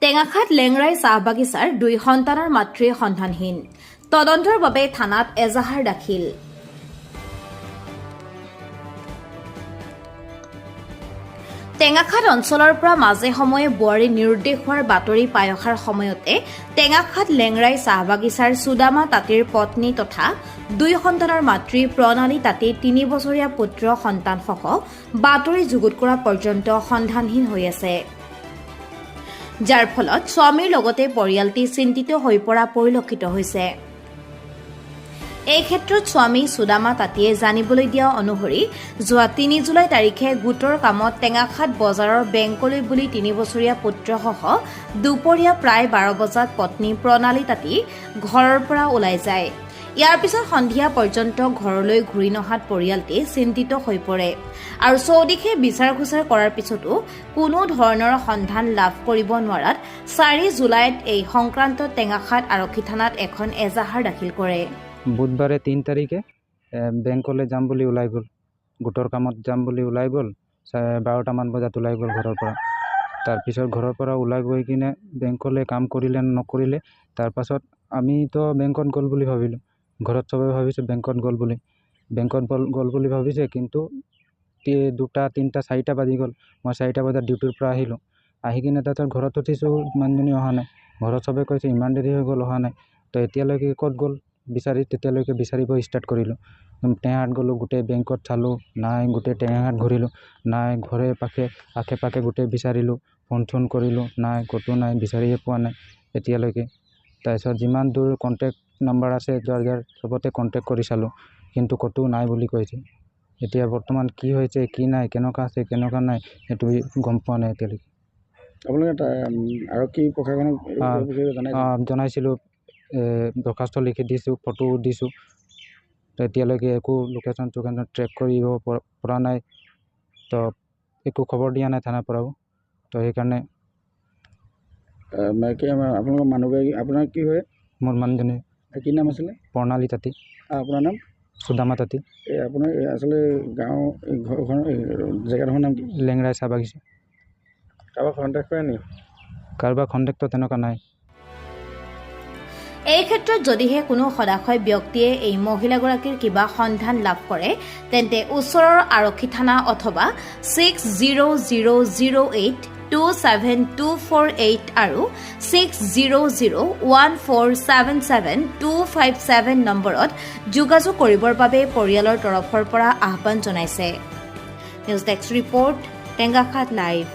টেঙাখাত লেংৰাই চাহ বাগিচাৰ 2 সন্তানৰ মাতৃয়ে সন্ধানহীন তদন্তৰ বাবে থানাত এজাহাৰ দাখিল টেঙাখাত অঞ্চলৰ পৰা মাজে সময়ে বোৱাৰী নিৰুদ্দেশ হোৱাৰ বাতৰি পাই অহাৰ সময়তে টেঙাখাত লেংৰাই চাহ বাগিচাৰ সুদামা তাঁতীৰ পত্নী তথা 2 সন্তানৰ মাতৃ প্ৰণালী তাঁতী 3 বছৰীয়া পুত্ৰ সন্তানসহ বাতৰি যুগুত কৰা পৰ্যন্ত সন্ধানহীন হৈ আছে যাৰ ফলত স্বামীৰ লগতে পৰিয়ালটি চিন্তিত হৈ পৰা পৰিলক্ষিত হৈছে এই ক্ষেত্ৰত স্বামী সুদামা তাঁতীয়ে জানিবলৈ দিয়া অনুসৰি যোৱা 3 জুলাই তাৰিখে গোটৰ কামত টেঙাখাত বজাৰৰ বেংকলৈ বুলি 3 বছৰীয়া পুত্ৰসহ দুপৰীয়া প্ৰায় 12 বজাত পত্নী প্ৰণালী তাঁতী ঘৰৰ পৰা ওলাই যায় ইয়াৰ পিছত সন্ধিয়া পৰ্যন্ত ঘৰলৈ ঘূৰি নহাত পৰিয়ালটি চিন্তিত হৈ পৰে আৰু চৌদিশে বিচাৰ খোচাৰ কৰাৰ পিছতো কোনো ধৰণৰ সন্ধান লাভ কৰিব নোৱাৰাত 4 জুলাইত এই সংক্ৰান্ত টেঙাখাত আৰক্ষী থানাত এখন এজাহাৰ দাখিল কৰে বুধবাৰে 3 তাৰিখে বেংকলৈ যাম বুলি ওলাই গ'ল গোটৰ কামত যাম বুলি ওলাই গ'ল 12টা মান বজাত ওলাই গ'ল ঘৰৰ পৰা তাৰপিছত ঘৰৰ পৰা ওলাই গৈ কিনে বেংকলৈ কাম কৰিলে নকৰিলে তাৰপাছত আমিতো বেংকত গ'ল বুলি ভাবিলোঁ ঘৰত সবে ভাবিছে বেংকত গ'ল বুলি ভাবিছে কিন্তু 2টা 3টা 4টা বাজি গ'ল মই 4টা বজাত ডিউটিৰ পৰা আহিলোঁ আহি কিনে তাৰপিছত ঘৰত উঠিছোঁ মানুহজনী অহা নাই ঘৰত সবে কৈছে ইমান দেৰি হৈ গ'ল অহা নাই তো এতিয়ালৈকে ক'ত গ'ল তেতিয়ালৈকে বিচাৰিব ষ্টাৰ্ট কৰিলোঁ টেঙাহাট গ'লোঁ গোটেই বেংকত চালোঁ নাই গোটেই টেঙাহাট ঘূৰিলোঁ নাই ঘৰে আশে পাশে গোটেই বিচাৰিলোঁ ফোন কৰিলোঁ নাই ক'তো নাই বিচাৰিয়ে পোৱা নাই এতিয়ালৈকে তাৰপিছত যিমান দূৰ কণ্টেক্ট নাম্বাৰ আছে যাৰ চবতে কণ্টেক্ট কৰি চালোঁ কিন্তু ক'তো নাই বুলি কৈছে এতিয়া বৰ্তমান কি হৈছে কি নাই কেনেকুৱা আছে কেনেকুৱা নাই সেইটো গম পোৱা নাই এতিয়ালৈকে আপোনালোকে আৰক্ষী প্ৰশাসনক জনাইছিলোঁ দৰখাস্ত লিখি দিছোঁ ফটো দিছোঁ এতিয়ালৈকে একো লোকেশ্যন ট্ৰেক কৰিব পৰা নাই তো একো খবৰ দিয়া নাই থানাৰ পৰাও তো সেইকাৰণে আপোনালোকৰ মানুহগৰাকী আপোনাৰ কি হয় মোৰ মানুহজনী কি নাম আছিলে প্ৰণালী তাঁতী আপোনাৰ নাম সুদামা তাঁতী আপোনাৰ আচলতে গাঁও ঘৰখন জেগাডোখৰ নাম কি লেংৰাই চাহ বাগিচা কাৰোবাক কণ্টেক্ট কৰে নেকি কাৰোবাৰ কণ্টেক্টটো তেনেকুৱা নাই এই ক্ষেত্ৰত যদিহে কোনো সদাশয় ব্যক্তিয়ে এই মহিলাগৰাকীৰ কিবা সন্ধান লাভ কৰে তেন্তে ওচৰৰ আৰক্ষী থানা অথবা 6008272448 আৰু 6001477257 নম্বৰত যোগাযোগ কৰিবৰ বাবে পৰিয়ালৰ তৰফৰ পৰা আহ্বান জনাইছে news desk report Tengakhat live